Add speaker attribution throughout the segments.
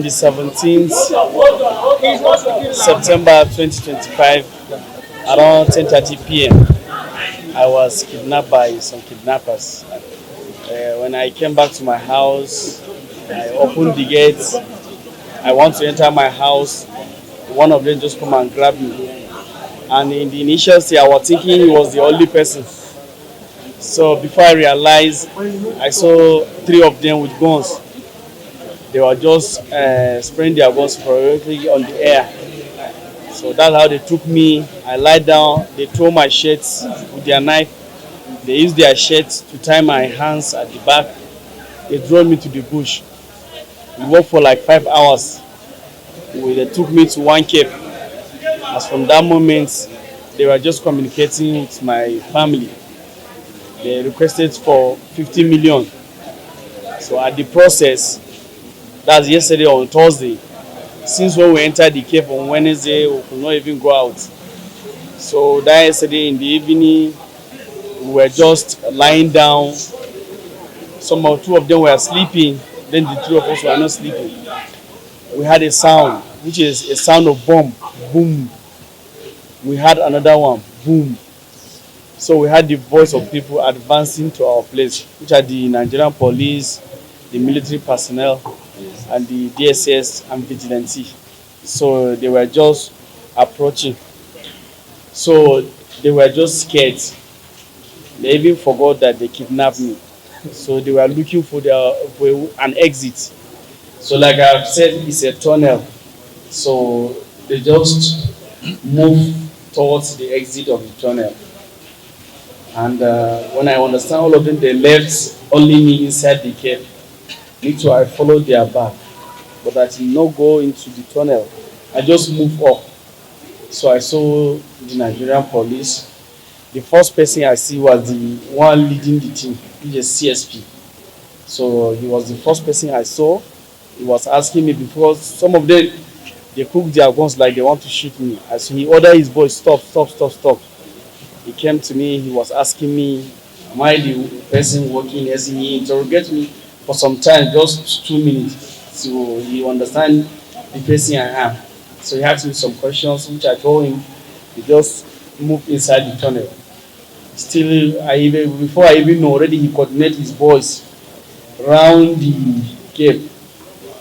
Speaker 1: On the 17th September 2025, around 10:30 p.m., I was kidnapped by some kidnappers. When I came back to my house, I opened the gate. I want to enter my house. One of them just come and grab me. And in the initial stage, I was thinking he was the only person. So before I realized, I saw three of them with guns. They were just spraying their guns periodically on the air. So that's how they took me. I lied down. They tore my shirts with their knife. They used their shirts to tie my hands at the back. They drove me to the bush. We worked for like 5 hours. They took me to one cave. As from that moment, they were just communicating with my family. They requested for 50 million. So at the process, that's yesterday on Thursday. Since when we entered the cave on Wednesday, we could not even go out. So that yesterday in the evening, we were just lying down. Two of them were sleeping. Then the three of us were not sleeping. We had a sound, which is a sound of bomb, boom. We had another one, boom. So we had the voice of people advancing to our place, which are the Nigerian police, the military personnel, and the DSS and vigilante. So they were just approaching. So they were just scared. They even forgot that they kidnapped me. So they were looking for an exit. So like I've said, it's a tunnel. So they just move towards the exit of the tunnel. And when I understand all of them, they left only me inside the cave. Me too, I followed their back. But I did not go into the tunnel. I just moved up. So I saw the Nigerian police. The first person I see was the one leading the team, which is CSP. So he was the first person I saw. He was asking me, because some of them, they cook their guns like they want to shoot me. As he ordered his boys, stop, stop, stop, stop. He came to me, he was asking me, am I the person working as he interrogated me for some time, just 2 minutes. So he understand the person I am. So he asked me some questions, which I told him. He just moved inside the tunnel. Still, before I even know, already he coordinated his boys around the cave.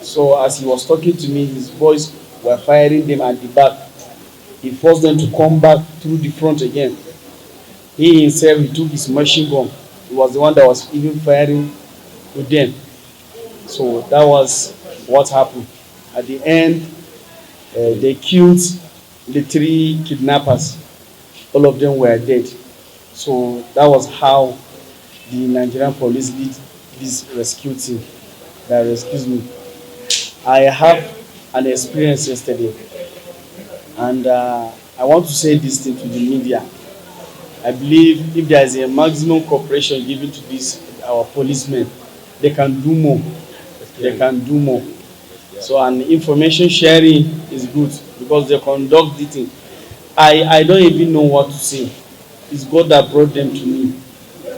Speaker 1: So as he was talking to me, his boys were firing them at the back. He forced them to come back through the front again. He himself, he took his machine gun. He was the one that was even firing with them. So that was what happened. At the end, they killed the 3 kidnappers. All of them were dead. So that was how the Nigerian police did this rescue team that rescued me. I have an experience yesterday, and I want to say this thing to the media. I believe if there is a maximum cooperation given to our policemen, they can do more. They can do more. So, and information sharing is good because they conduct the thing. I don't even know what to say. It's God that brought them to me.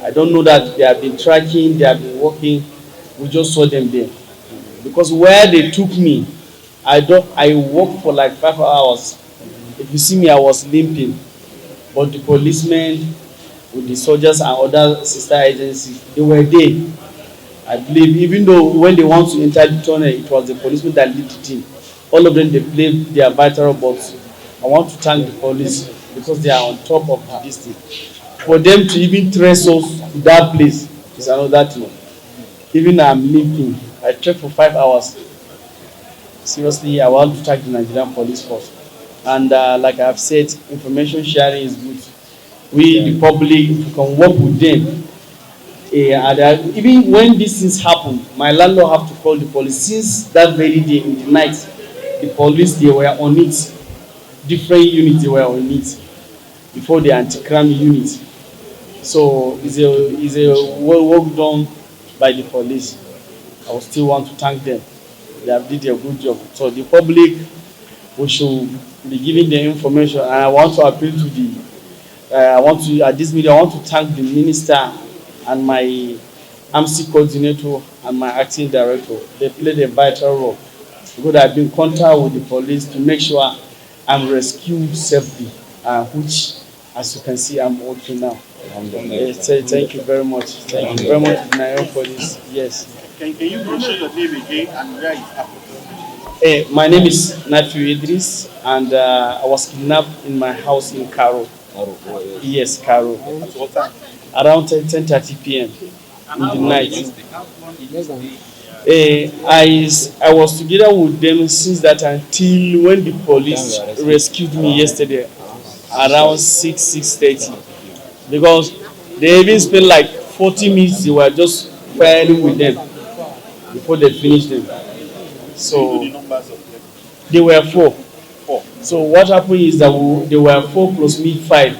Speaker 1: I don't know that they have been tracking, they have been working. We just saw them there. Because where they took me, I walked for like 5 hours. If you see me, I was limping. But the policemen with the soldiers and other sister agencies, they were there. I believe, even though when they want to enter the tunnel, it was the policemen that lead the team. All of them, they played their vital roles. I want to thank the police because they are on top of this thing. For them to even trace us to that place is another thing. Even I'm limping. I trekked for 5 hours. Seriously, I want to thank the Nigerian police force. And like I've said, information sharing is good. We, the public, if we can work with them. Even when these things happen, my landlord have to call the police. Since that very day in the night, the police, they were on it. Different units, they were on it before the anti-crime unit. So it's a work done by the police. I will still want to thank them. They have did a good job. So the public, we should be giving the information. And I want to appeal to at this meeting, I want to thank the minister and my AMC coordinator and my acting director. They played a vital role. because I've been in contact with the police to make sure I'm rescued safely, which, as you can see, I'm okay now. Yes, thank you very much. Thank you very much, Nayo, for this. Yes.
Speaker 2: Can you mention your name again and where it happened?
Speaker 1: My name is Nafi Idris, and I was kidnapped in my house in Karo. Yes, Karo.
Speaker 2: At what time?
Speaker 1: Around 10:30 p.m. in the night. I was together with them since that until when the police rescued me yesterday around 6:30, because they even spent like 40 minutes. They were just firing with them before they finished them. So
Speaker 2: The numbers of them.
Speaker 1: they were four.
Speaker 2: Four.
Speaker 1: So what happened is that they were four plus me five.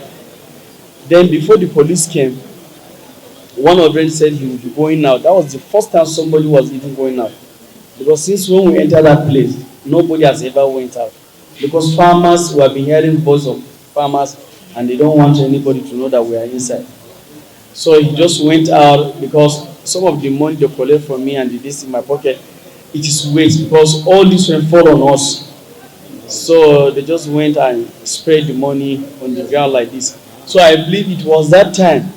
Speaker 1: Then before the police came, one of them said he would be going out. That was the first time somebody was even going out. Because since when we entered that place, nobody has ever went out. Because farmers, we have been hearing voice of farmers, and they don't want anybody to know that we are inside. So he just went out because some of the money they collect from me and this in my pocket, it is waste because all this will fall on us. So they just went and spread the money on the ground like this. So I believe it was that time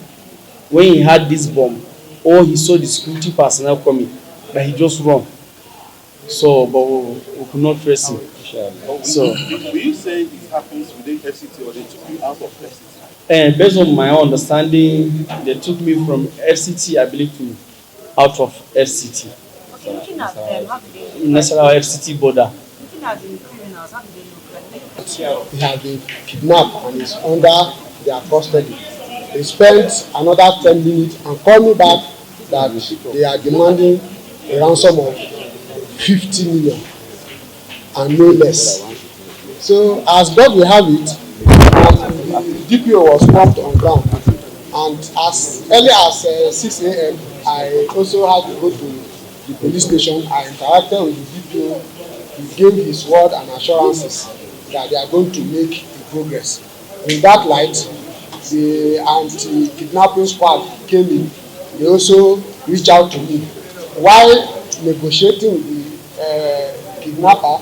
Speaker 1: when he had this bomb, or he saw the security personnel coming, that he just run. So, but we could not trace him. So,
Speaker 2: Will you say it happens within FCT or they took you out of FCT?
Speaker 1: and based on my understanding, they took me from FCT, I believe, to out of FCT.
Speaker 3: Okay, looking at them, how do they look?
Speaker 1: National FCT border.
Speaker 3: Looking at the criminals, how do they look like?
Speaker 4: He has been kidnapped and is under their custody. They spent another 10 minutes and called me back that they are demanding a ransom of 50 million and no less. So as God will have it, the DPO was pumped on ground, and as early as 6 a.m. I also had to go to the police station. I interacted with the DPO. He gave his word and assurances that they are going to make progress. In that light, the anti-kidnapping squad came in. They also reached out to me. While negotiating with the kidnapper,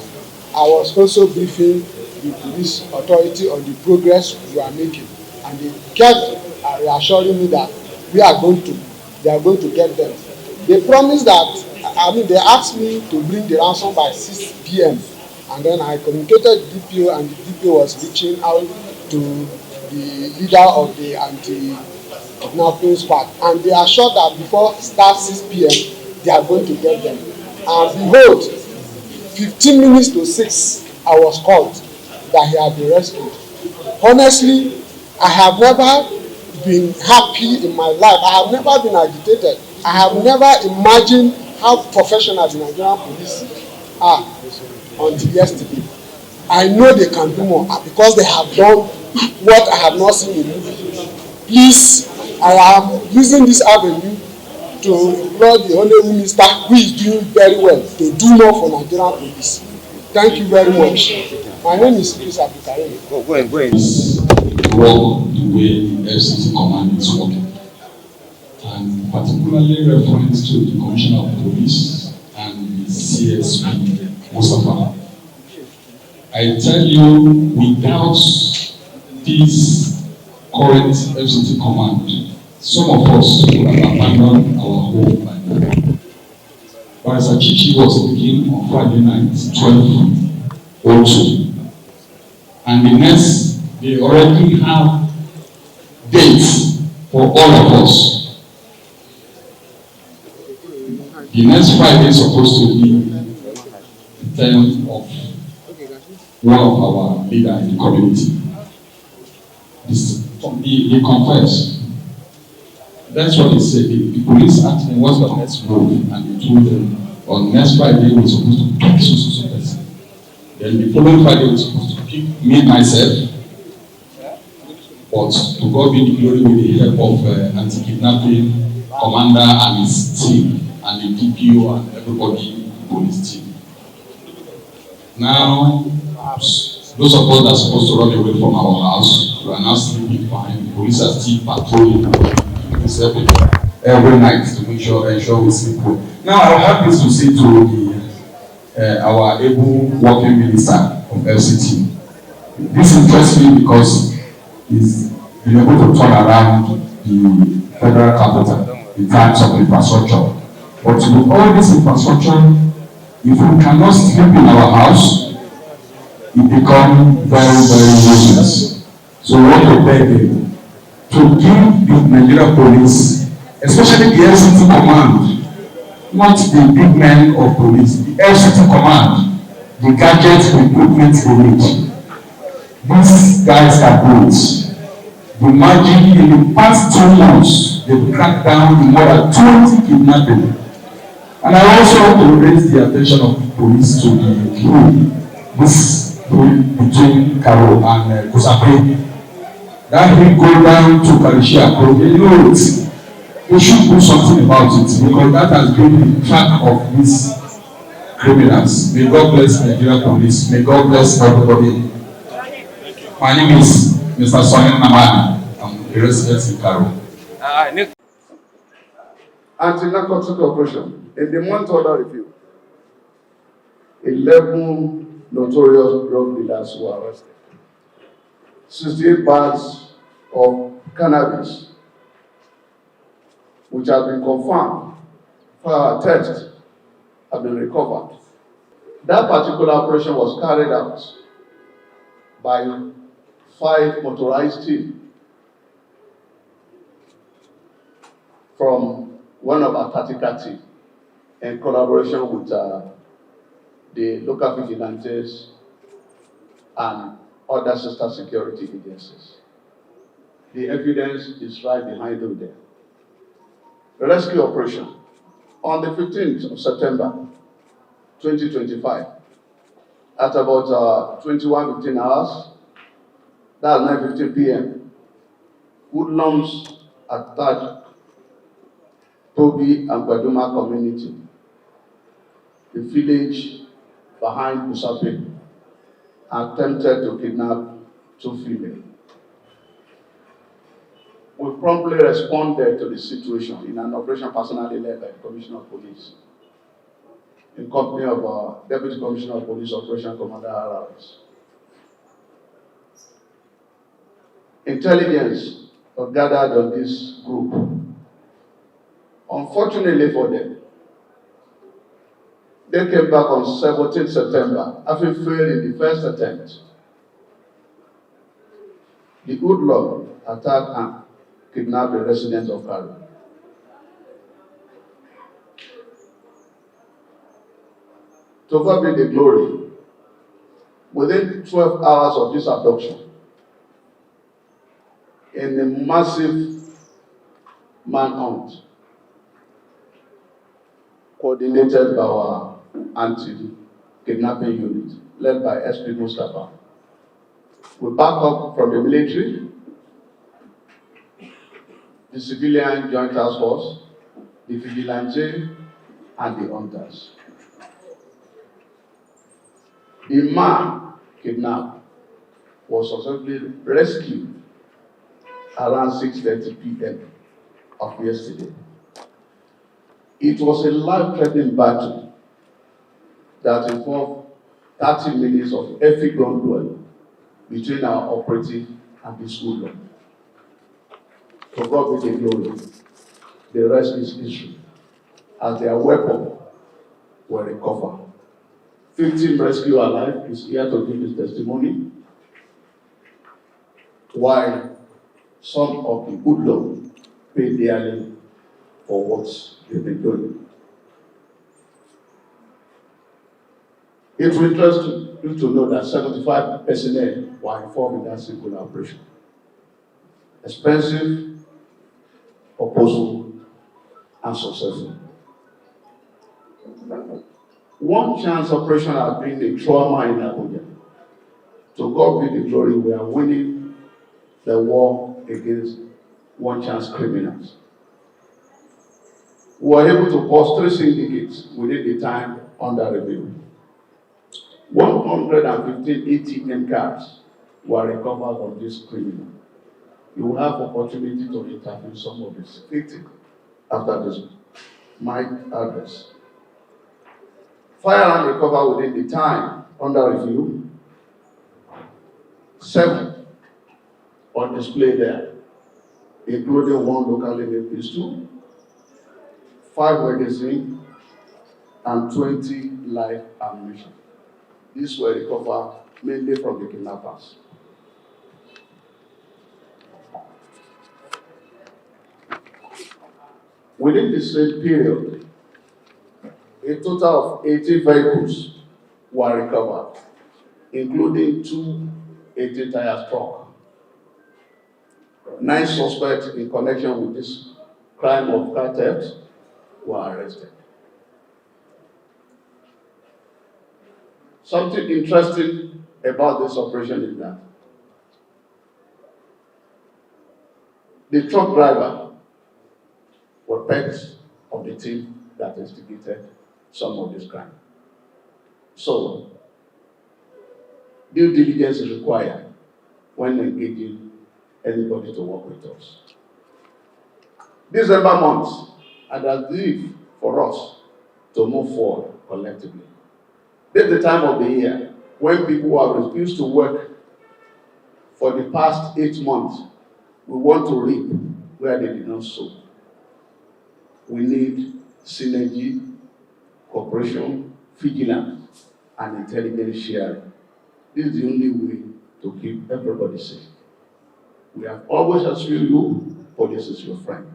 Speaker 4: I was also briefing the police authority on the progress we are making, and they kept reassuring me that they are going to get them. They promised that, they asked me to bring the ransom by 6 p.m. and then I communicated with DPO, and the DPO was reaching out to the leader of the anti-kidnapping squad, and they assured that before start 6 p.m. they are going to get them. And behold, 15 minutes to 6, I was called that he had been rescued. Honestly, I have never been happy in my life. I have never been agitated. I have never imagined how professional the Nigerian police are until yesterday. I know they can do more because they have done what I have not seen in movie. Please, I am using this avenue to implore the Honourable Minister, who is doing very well, to do more for Nigerian police. Thank you very much. My name is Chris Abdulkarim.
Speaker 5: Go ahead. Work the way the FCT command is working, and particularly reference to the Commissioner of Police and the CSP Mustafa. I tell you, without this current FCT command, some of us would have abandoned our home by now. But as Achichi was speaking on Friday night, 12:02, and the next, they already have dates for all of us. The next Friday is supposed to be the time of one of our leaders in the community. He confessed. That's what he said. The police asked me what's the next move, and he told them on next Friday we're supposed to pick so person. Then the following Friday we're supposed to pick me myself. But to God be the glory with the help of anti-kidnapping commander and his team and the DPO and everybody in the police team. Now, those of us that are supposed to run away from our house, we are now sleeping fine. The police are still patrolling every night to ensure we sleep well. Now, I have this to say to our able working minister of FCT. This interests me because he's been able to turn around the federal capital in terms of infrastructure. But with all this infrastructure, if we cannot sleep in our house, it becomes very, very useless. So we want to beg him to give the Nigeria police, especially the FCT command, not the big men of police, the FCT command, the gadgets, the equipment they need. These guys are good. Imagine in the past 2 months, they've cracked down in more than 20 kidnapping. And I also want to raise the attention of police to the crew, this between Karo and Kusape. That he go down to Karishia, they know it. They should do something about it because that has been the track of these criminals. May God bless Nigeria police. May God bless everybody. My name is Mr. Sonia Namani. I'm a resident in Karo.
Speaker 2: Anti-narcotic operation. In the month under review, 11 notorious drug dealers were arrested. 68 bags of cannabis, which have been confirmed for our test, have been recovered. That particular operation was carried out by 5 motorized teams from one of our tactical teams in collaboration with the local vigilantes and other sister security agencies. The evidence is right behind them there. The rescue operation on the 15th of September 2025 at about 21:15 hours, that's 9:15 p.m. Hoodlums attacked Tobi and Baduma community, the village behind Busape, attempted to kidnap 2 females. We promptly responded to the situation in an operation personally led by the Commissioner of Police, in company of our Deputy Commissioner of Police Operation Commander Harris. Intelligence was gathered on this group. Unfortunately for them, they came back on 17th September, having failed in the first attempt. The hoodlum attacked and kidnapped the residents of Karo. To God be the glory. Within 12 hours of this abduction, in a massive manhunt coordinated by our anti-kidnapping unit, led by SP Mustafa, we back up from the military, the civilian joint task force, the vigilante, and the hunters. The man kidnapped was successfully rescued around 6:30 p.m. of yesterday. It was a life-threatening battle that involved 30 minutes of heavy gun duel between our operative and the school. To God be the glory. The rest is history, as their weapons were recovered. 15 rescue alive is here to give his testimony, while some of the hoodlums paid dearly for what they've been doing. It will interest you to know that 75 personnel were involved in that single operation. Expensive, purposeful, and successful. One chance operation has been a trauma in Abuja. To God be the glory, we are winning the war against one chance criminals. We were able to bust 3 syndicates within the time under review. 115 ATM cards were recovered from this criminal. You will have opportunity to interview some of these victims after this mic address. Firearm recovered within the time under review. 7 on display there, including 1 locally made pistol, 5 magazines, and 20 live ammunition. These were recovered mainly from the kidnappers. Within the same period, a total of 80 vehicles were recovered, including 2 18-tire trucks. 9 suspects in connection with this crime of car theft were arrested. Something interesting about this operation is that the truck driver was part of the team that instigated some of this crime. So, due diligence is required when engaging anybody to work with us. December month, and as if for us to move forward collectively. This is the time of the year when people have refused to work for the past 8 months. We want to reap where they did not sow. We need synergy, cooperation, vigilance, and intelligence sharing. This is the only way to keep everybody safe. We have always assured you, police is your friend,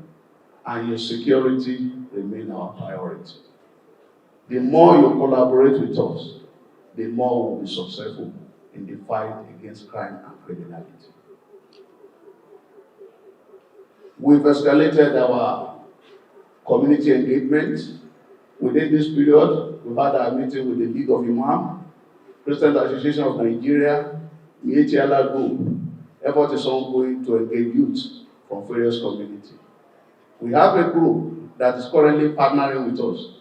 Speaker 2: and your security remains our priority. The more you collaborate with us, the more we'll be successful in the fight against crime and criminality. We've escalated our community engagement. Within this period, we've had our meeting with the League of Imam, Christian Association of Nigeria, Mietiala Group. Effort is ongoing to engage youth from various communities. We have a group that is currently partnering with us,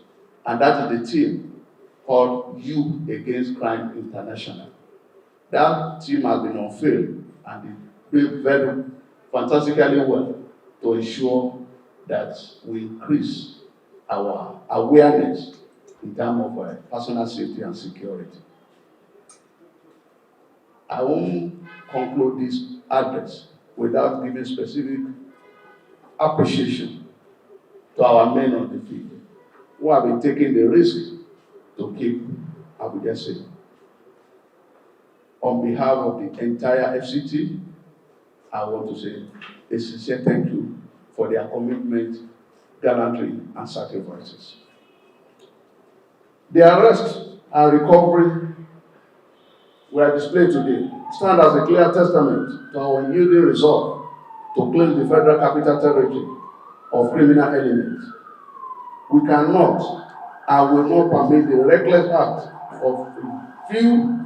Speaker 2: and that is the team called You Against Crime International. That team has been on field and they did very fantastically well to ensure that we increase our awareness in terms of personal safety and security. I won't conclude this address without giving specific appreciation to our men on the field who have been taking the risk to keep Abuja safe. On behalf of the entire FCT, I want to say a sincere thank you for their commitment, gallantry, and sacrifices. The arrest and recovery were displayed today stand as a clear testament to our unyielding resolve to cleanse the Federal Capital Territory of criminal elements. We cannot and will not permit the reckless act of a few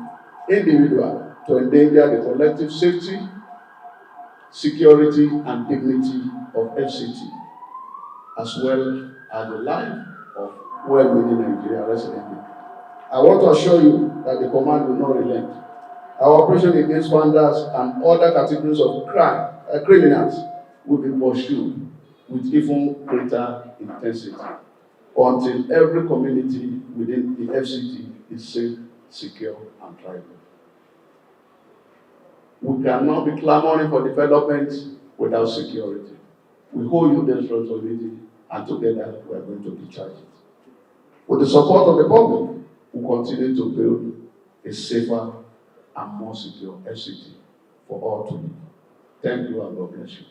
Speaker 2: individuals to endanger the collective safety, security, and dignity of FCT, as well as the life of well-meaning Nigeria residents. I want to assure you that the command will not relent. Our operation against vandals and other categories of criminals will be pursued with even greater intensity until every community within the FCT is safe, secure, and thriving. We cannot be clamoring for development without security. We hold you this responsibility, and together we are going to discharge it. With the support of the public, we continue to build a safer and more secure FCT for all to live. Thank you, and God bless you.